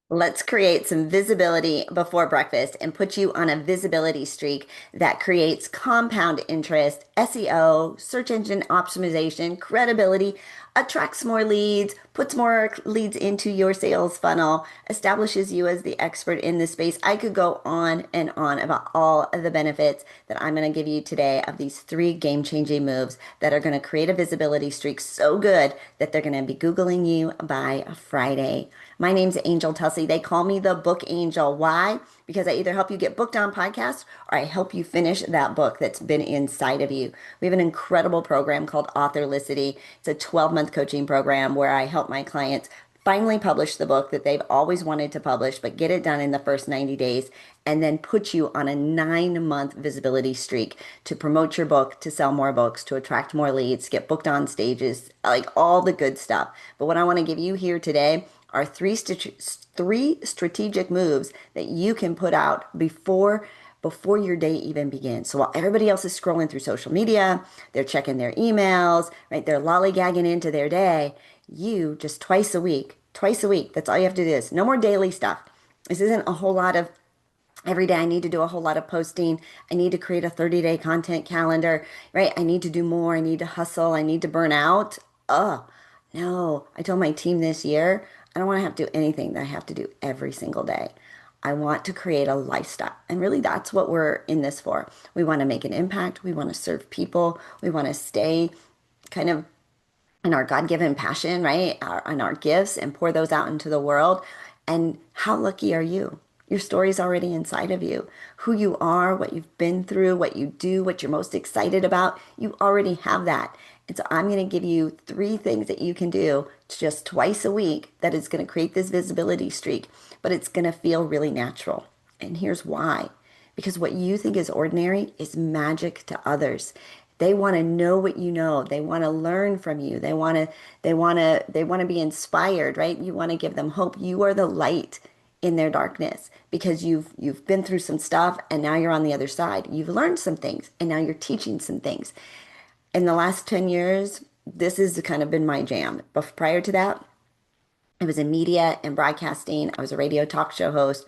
Let's create some visibility before breakfast and put you on a visibility streak that creates compound interest, SEO, search engine optimization, credibility, attracts more leads, puts more leads into your sales funnel, establishes you as the expert in this space. I could go on and on about all of the benefits that I'm going to give you today of these three game-changing moves that are going to create a visibility streak so good that they're going to be Googling you by Friday. My name's Angel Tuccy. They call me the book angel. Why? Because I either help you get booked on podcasts or I help you finish that book that's been inside of you. We have an incredible program called Author-licity. It's a 12-month coaching program where I help my clients finally publish the book that they've always wanted to publish, but get it done in the first 90 days and then put you on a 9-month visibility streak to promote your book, to sell more books, to attract more leads, get booked on stages, like all the good stuff. But what I want to give you here today are three strategic moves that you can put out before your day even begins. So while everybody else is scrolling through social media, they're checking their emails, right? They're lollygagging into their day. You just twice a week. That's all you have to do is no more daily stuff. This isn't a whole lot of every day I need to do a whole lot of posting. I need to create a 30-day content calendar, right? I need to do more. I need to hustle. I need to burn out. No. I told my team this year, I don't want to have to do anything that I have to do every single day. I want to create a lifestyle. And really, that's what we're in this for. We want to make an impact. We want to serve people. We want to stay kind of in our God-given passion, right? And our gifts and pour those out into the world. And how lucky are you? Your story's already inside of you. Who you are, what you've been through, what you do, what you're most excited about, you already have that. And so I'm going to give you three things that you can do just twice a week that is going to create this visibility streak, but it's going to feel really natural. And here's why. Because what you think is ordinary is magic to others. They want to know what you know. They want to learn from you. They want to be inspired, right? You want to give them hope. You are the light in their darkness because you've been through some stuff and now you're on the other side. You've learned some things and now you're teaching some things. In the last 10 years, this has kind of been my jam. But prior to that, I was in media and broadcasting. I was a radio talk show host.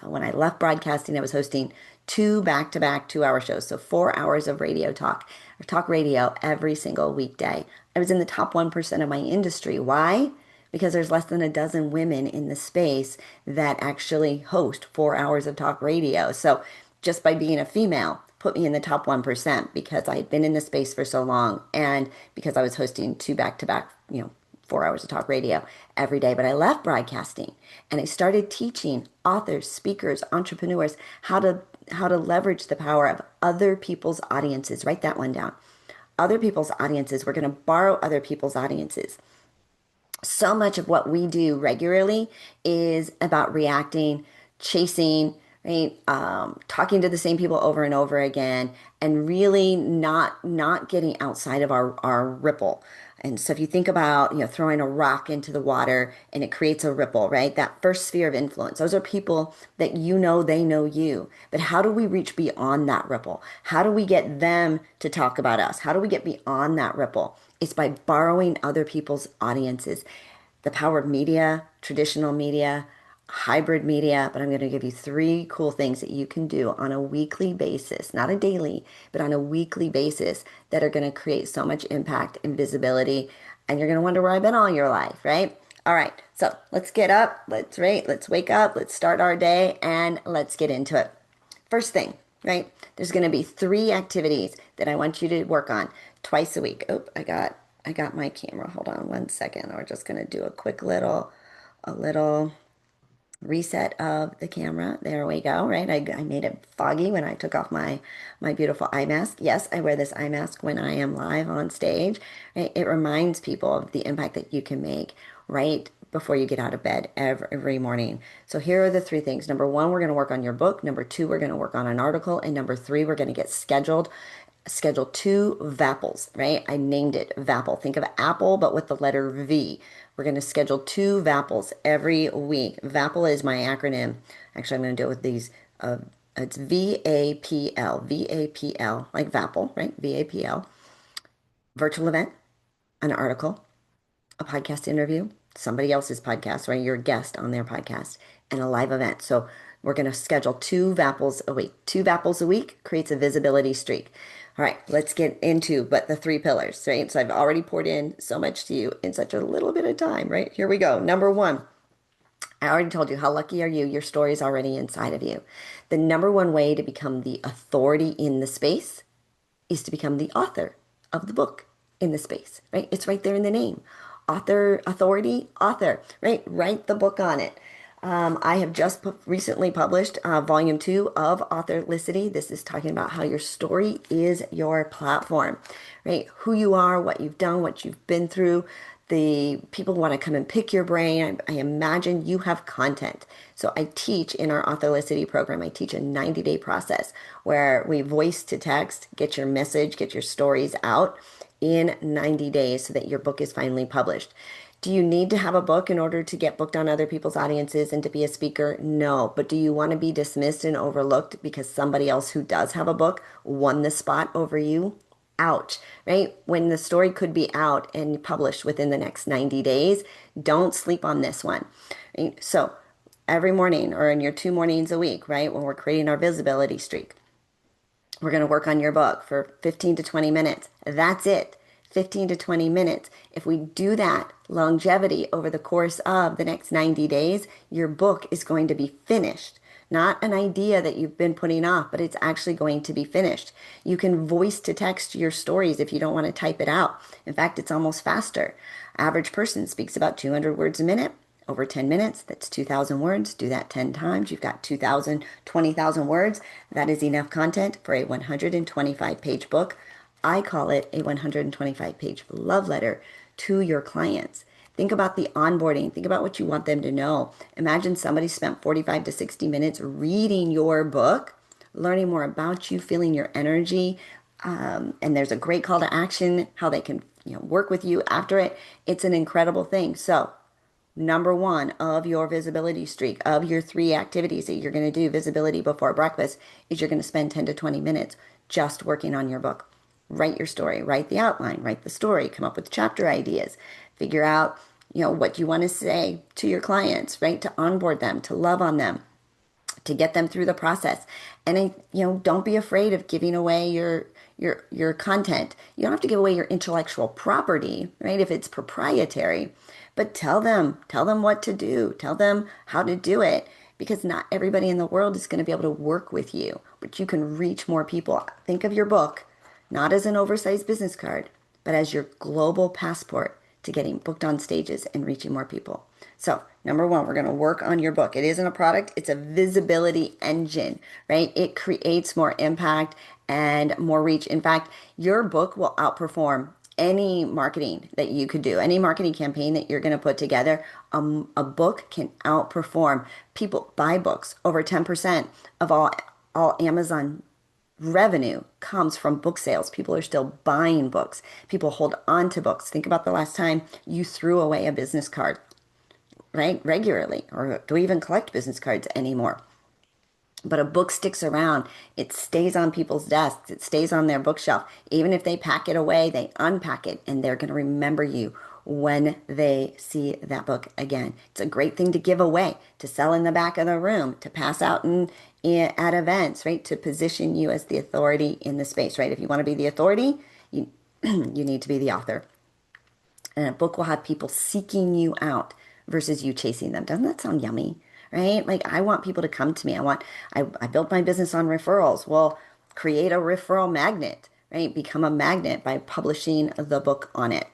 When I left broadcasting, I was hosting two back-to-back 2-hour shows. So 4 hours of radio talk or talk radio every single weekday. I was in the top 1% of my industry. Why? Because there's less than a dozen women in the space that actually host 4 hours of talk radio. So just by being a female, put me in the top 1% because I had been in the space for so long and because I was hosting two back-to-back, 4 hours of talk radio every day. But I left broadcasting and I started teaching authors, speakers, entrepreneurs how to leverage the power of other people's audiences. Write that one down. Other people's audiences. We're going to borrow other people's audiences. So much of what we do regularly is about reacting, chasing, right? Talking to the same people over and over again, and really not getting outside of our ripple. And so if you think about, throwing a rock into the water and it creates a ripple, right? That first sphere of influence, those are people that they know you. But how do we reach beyond that ripple? How do we get them to talk about us? How do we get beyond that ripple? It's by borrowing other people's audiences. The power of media, traditional media, hybrid media, but I'm going to give you three cool things that you can do on a weekly basis, not a daily, but on a weekly basis that are going to create so much impact and visibility. And you're going to wonder where I've been all your life, right? All right. So let's get up. Let's wake up. Let's start our day and let's get into it. First thing, right? There's going to be three activities that I want you to work on twice a week. Oh, I got my camera. Hold on one second. We're just going to do a little reset of the camera. There we go, right? I made it foggy when I took off my beautiful eye mask. Yes, I wear this eye mask when I am live on stage. Right? It reminds people of the impact that you can make right before you get out of bed every morning. So here are the three things. Number one, we're going to work on your book. Number two, we're going to work on an article. And number three, we're going to get schedule two Vapples, right? I named it Vapple. Think of Apple, but with the letter V. We're going to schedule two Vapples every week. Vapple is my acronym. Actually, I'm going to do it with these. It's VAPL, VAPL, like Vapple, right? VAPL. Virtual event, an article, a podcast interview, somebody else's podcast, right? You're a guest on their podcast and a live event. So we're going to schedule 2 Vapples a week. 2 Vapples a week creates a visibility streak. All right, let's get into but the 3 pillars, right? So I've already poured in so much to you in such a little bit of time, right? Here we go. Number one, I already told you how lucky are you? Your story is already inside of you. The number one way to become the authority in the space is to become the author of the book in the space, right? It's right there in the name. Author, authority, author, right? Write the book on it. I have just recently published volume 2 of Author-licity. This is talking about how your story is your platform, right? Who you are, what you've done, what you've been through. The people want to come and pick your brain. I imagine you have content. So I teach in our Author-licity program, I teach a 90-day process where we voice to text, get your message, get your stories out in 90 days so that your book is finally published. Do you need to have a book in order to get booked on other people's audiences and to be a speaker? No. But do you want to be dismissed and overlooked because somebody else who does have a book won the spot over you? Ouch, right? When the story could be out and published within the next 90 days, don't sleep on this one. Right? So every morning or in your 2 mornings a week, right, when we're creating our visibility streak, we're going to work on your book for 15 to 20 minutes. That's it. 15 to 20 minutes. If we do that longevity over the course of the next 90 days, your book is going to be finished. Not an idea that you've been putting off, but it's actually going to be finished. You can voice to text your stories if you don't want to type it out. In fact, it's almost faster. Average person speaks about 200 words a minute. Over 10 minutes, that's 2,000 words. Do that 10 times. You've got 2,000, 20,000 words. That is enough content for a 125-page book. I call it a 125-page love letter to your clients. Think about the onboarding. Think about what you want them to know. Imagine somebody spent 45 to 60 minutes reading your book, learning more about you, feeling your energy. And there's a great call to action, how they can work with you after it. It's an incredible thing. So number one of your visibility streak, of your 3 activities that you're going to do, visibility before breakfast, is you're going to spend 10 to 20 minutes just working on your book. Write your story, write the outline, write the story, come up with chapter ideas, figure out, what you want to say to your clients, right? To onboard them, to love on them, to get them through the process. And, don't be afraid of giving away your content. You don't have to give away your intellectual property, right? If it's proprietary, but tell them what to do, tell them how to do it, because not everybody in the world is going to be able to work with you, but you can reach more people. Think of your book not as an oversized business card, but as your global passport to getting booked on stages and reaching more people. So, number one, we're going to work on your book. It isn't a product, it's a visibility engine, right? It creates more impact and more reach. In fact, your book will outperform any marketing that you could do, any marketing campaign that you're going to put together. A book can outperform. People buy books. Over 10% of all Amazon revenue comes from book sales. People are still buying books. People hold on to books. Think about the last time you threw away a business card, right? Regularly, or do we even collect business cards anymore? But a book sticks around. It stays on people's desks. It stays on their bookshelf. Even if they pack it away, they unpack it and they're going to remember you when they see that book again. It's a great thing to give away, to sell in the back of the room, to pass out at events, right? To position you as the authority in the space, right? If you want to be the authority, you, you need to be the author. And a book will have people seeking you out versus you chasing them. Doesn't that sound yummy? Right? Like I want people to come to me. I built my business on referrals. Well, create a referral magnet, right? Become a magnet by publishing the book on it.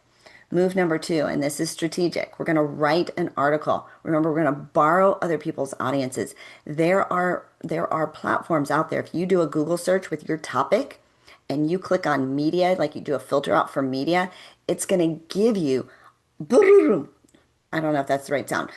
Move number 2, and this is strategic. We're going to write an article. Remember, we're going to borrow other people's audiences. There are platforms out there. If you do a Google search with your topic and you click on media, like you do a filter out for media, it's going to give you, I don't know if that's the right sound.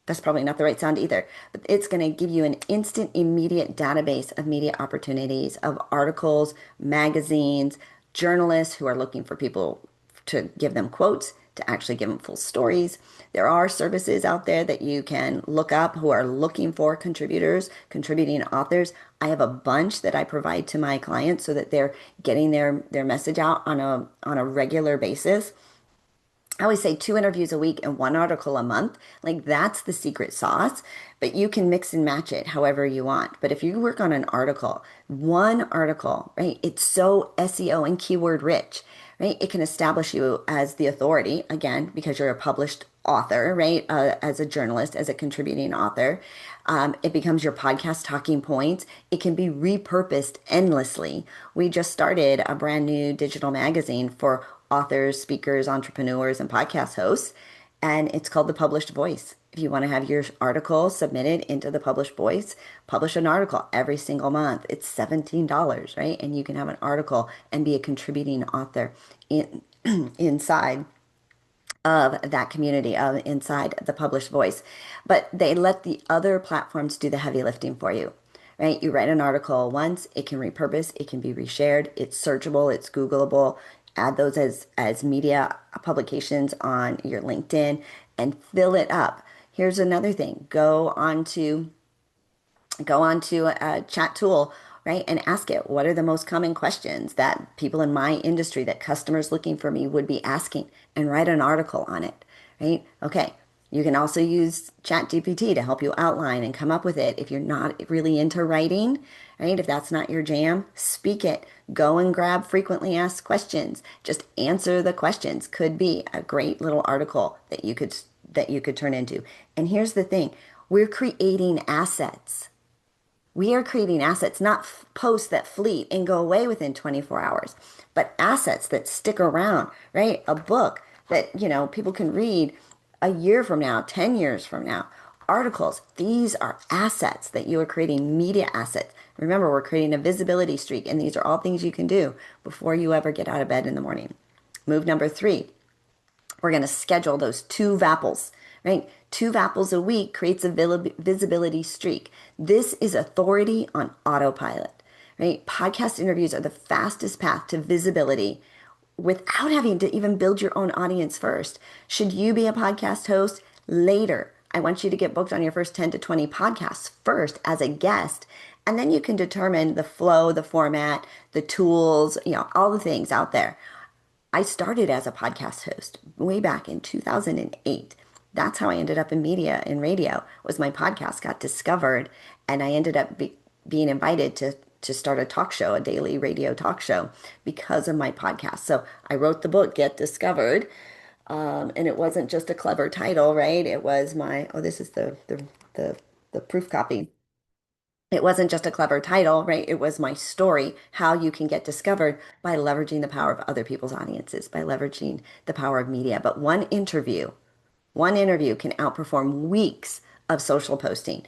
That's probably not the right sound either, but it's going to give you an instant, immediate database of media opportunities, of articles, magazines, journalists who are looking for people to give them quotes, to actually give them full stories. There are services out there that you can look up who are looking for contributors, contributing authors. I have a bunch that I provide to my clients so that they're getting their message out on a regular basis. I always say 2 interviews a week and 1 article a month. Like that's the secret sauce, but you can mix and match it however you want. But if you work on an article, 1 article, right? It's so SEO and keyword rich, right? It can establish you as the authority again because you're a published author, right? As a journalist, as a contributing author. It becomes your podcast talking points. It can be repurposed endlessly. We just started a brand new digital magazine for authors, speakers, entrepreneurs, and podcast hosts, and it's called The Published Voice. If you want to have your article submitted into The Published Voice, publish an article every single month. It's $17, right? And you can have an article and be a contributing author inside of that community inside the published voice. But they let the other platforms do the heavy lifting for you, right? You write an article once, it can repurpose, it can be reshared, it's searchable, it's Googleable. Add those as media publications on your LinkedIn and fill it up. Here's another thing. Go onto a chat tool, right? And ask it, what are the most common questions that people in my industry, that customers looking for me would be asking, and write an article on it, right? Okay. You can also use ChatGPT to help you outline and come up with it. If you're not really into writing, right? If that's not your jam, speak it. Go and grab frequently asked questions. Just answer the questions. Could be a great little article that you could turn into. And here's the thing, we're creating assets. We are creating assets, not posts that fleet and go away within 24 hours, but assets that stick around, right? A book that, people can read a year from now, 10 years from now. Articles, these are assets that you are creating, media assets. Remember, we're creating a visibility streak, and these are all things you can do before you ever get out of bed in the morning. Move number 3, we're going to schedule those 2 Vapples, right? 2 Vapples a week creates a visibility streak. This is authority on autopilot, right? Podcast interviews are the fastest path to visibility without having to even build your own audience first. Should you be a podcast host later? I want you to get booked on your first 10 to 20 podcasts first as a guest, and then you can determine the flow, the format, the tools, all the things out there. I started as a podcast host way back in 2008. That's how I ended up in media and radio, was my podcast got discovered, and I ended up being invited to start a talk show, a daily radio talk show, because of my podcast. So I wrote the book, Get Discovered, and it wasn't just a clever title, right? It was this is the proof copy. It wasn't just a clever title, right? It was my story, how you can get discovered by leveraging the power of other people's audiences, by leveraging the power of media. But one interview can outperform weeks of social posting.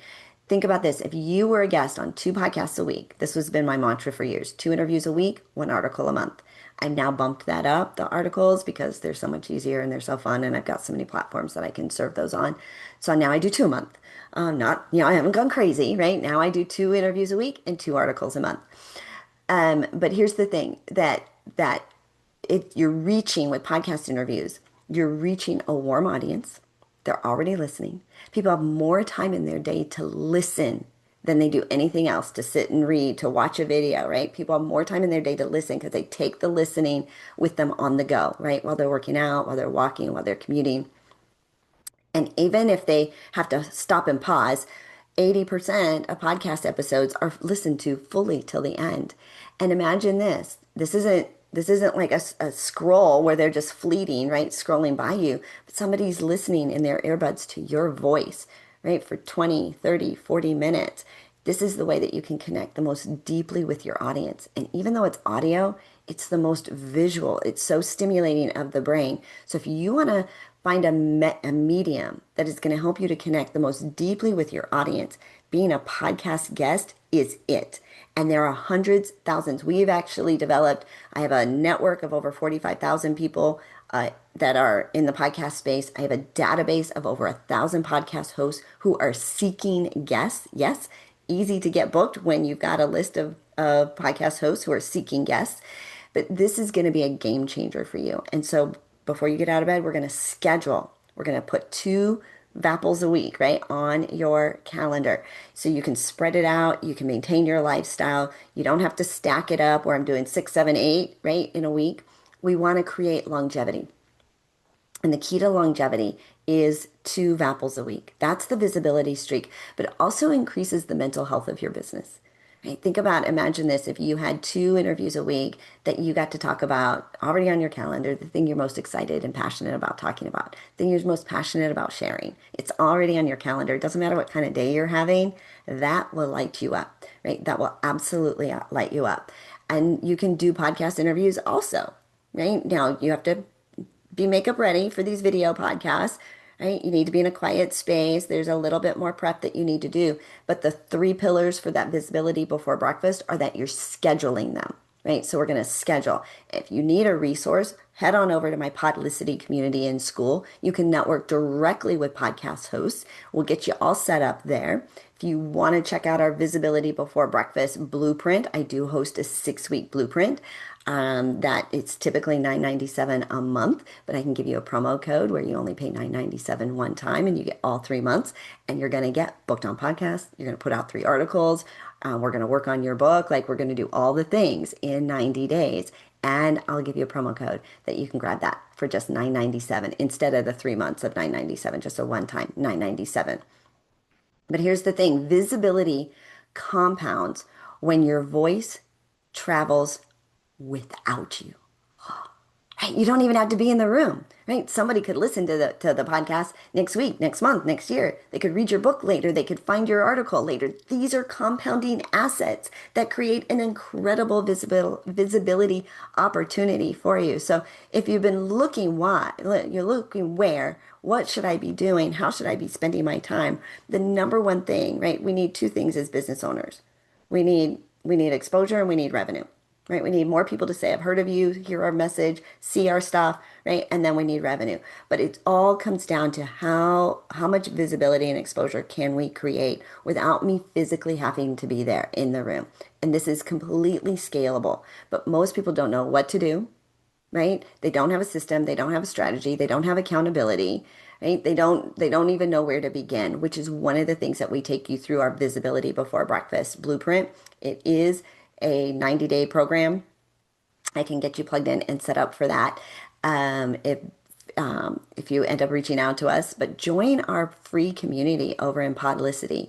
Think about this. If you were a guest on 2 podcasts a week, this has been my mantra for years, 2 interviews a week, 1 article a month. I've now bumped that up, the articles, because they're so much easier and they're so fun, and I've got so many platforms that I can serve those on. So now I do 2 a month. Not, I haven't gone crazy, right? Now I do 2 interviews a week and 2 articles a month. But here's the thing, that if you're reaching with podcast interviews, you're reaching a warm audience. They're already listening. People have more time in their day to listen than they do anything else, to sit and read, to watch a video, right? People have more time in their day to listen because they take the listening with them on the go, right? While they're working out, while they're walking, while they're commuting. And even if they have to stop and pause, 80% of podcast episodes are listened to fully till the end. And imagine this. This isn't like a scroll where they're just fleeting, right? Scrolling by you, but somebody's listening in their earbuds to your voice, right? For 20, 30, 40 minutes. This is the way that you can connect the most deeply with your audience. And even though it's audio, it's the most visual. It's so stimulating of the brain. So if you want to find a medium that is going to help you to connect the most deeply with your audience, being a podcast guest is it. And there are hundreds, thousands. We've actually developed, I have a network of over 45,000 people that are in the podcast space. I have a database of over 1,000 podcast hosts who are seeking guests. Yes, easy to get booked when you've got a list of podcast hosts who are seeking guests. But this is going to be a game changer for you. And so before you get out of bed, we're going to schedule. We're going to put 2 Vapples a week, right, on your calendar. So you can spread it out. You can maintain your lifestyle. You don't have to stack it up where I'm doing 6, 7, 8, right, in a week. We want to create longevity. And the key to longevity is 2 Vapples a week. That's the visibility streak, but it also increases the mental health of your business. Right? Think about, imagine this, if you had 2 interviews a week that you got to talk about already on your calendar, the thing you're most excited and passionate about talking about, the thing you're most passionate about sharing. It's already on your calendar. It doesn't matter what kind of day you're having, that will light you up, right? That will absolutely light you up. And you can do podcast interviews also, right? Now you have to be makeup ready for these video podcasts, right? You need to be in a quiet space. There's a little bit more prep that you need to do. But the 3 pillars for that visibility before breakfast are that you're scheduling them, right? So we're going to schedule. If you need a resource, head on over to my Pod-licity community in school. You can network directly with podcast hosts. We'll get you all set up there. If you want to check out our visibility before breakfast blueprint, I do host a 6-week blueprint. That it's typically $9.97 a month, but I can give you a promo code where you only pay $9.97 one time and you get all 3 months, and you're going to get booked on podcasts. You're going to put out 3 articles. We're going to work on your book. Like, we're going to do all the things in 90 days. And I'll give you a promo code that you can grab that for just $9.97 instead of the 3 months of $9.97, just a one-time $9.97. But here's the thing, visibility compounds when your voice travels without you. Right? You don't even have to be in the room, right? Somebody could listen to the podcast next week, next month, next year. They could read your book later. They could find your article later. These are compounding assets that create an incredible visibility opportunity for you. So if you've been looking you're looking where, what should I be doing? How should I be spending my time? The number one thing, right? We need 2 things as business owners. We need exposure and we need revenue. Right? We need more people to say, I've heard of you, hear our message, see our stuff, right? And then we need revenue. But it all comes down to how much visibility and exposure can we create without me physically having to be there in the room. And this is completely scalable. But most people don't know what to do, right? They don't have a system, they don't have a strategy, they don't have accountability, right? They don't even know where to begin, which is one of the things that we take you through our visibility before breakfast blueprint. It is a 90-day program. I can get you plugged in and set up for that. If you end up reaching out to us, but join our free community over in Pod-licity.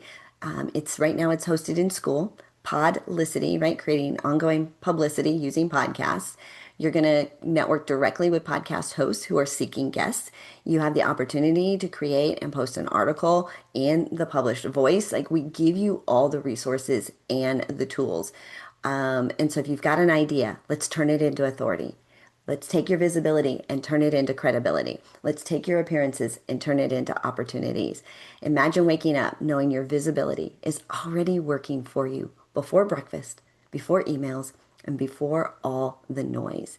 It's right now it's hosted in school. Pod-licity, right? Creating ongoing publicity using podcasts. You're going to network directly with podcast hosts who are seeking guests. You have the opportunity to create and post an article in the published voice. Like, we give you all the resources and the tools. And so if you've got an idea, let's turn it into authority. Let's take your visibility and turn it into credibility. Let's take your appearances and turn it into opportunities. Imagine waking up knowing your visibility is already working for you before breakfast, before emails, and before all the noise.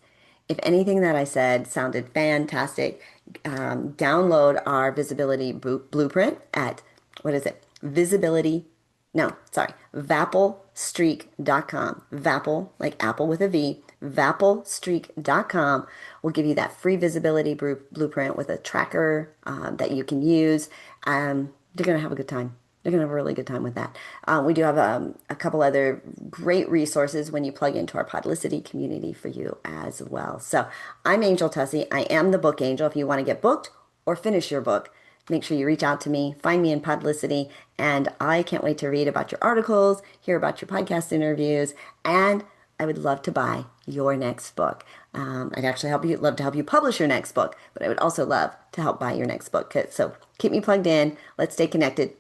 If anything that I said sounded fantastic, download our visibility blueprint at, what is it? Vapplestreak.com. Vapple, like Apple with a V, Vapplestreak.com will give you that free visibility blueprint with a tracker that you can use. You're going to have a good time. You're going to have a really good time with that. We do have a couple other great resources when you plug into our Pod-licity community for you as well. So I'm Angel Tuccy. I am the book angel. If you want to get booked or finish your book, make sure you reach out to me, find me in Pod-licity, and I can't wait to read about your articles, hear about your podcast interviews, and I would love to buy your next book. I'd actually love to help you publish your next book, but I would also love to help buy your next book. So keep me plugged in. Let's stay connected.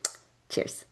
Cheers.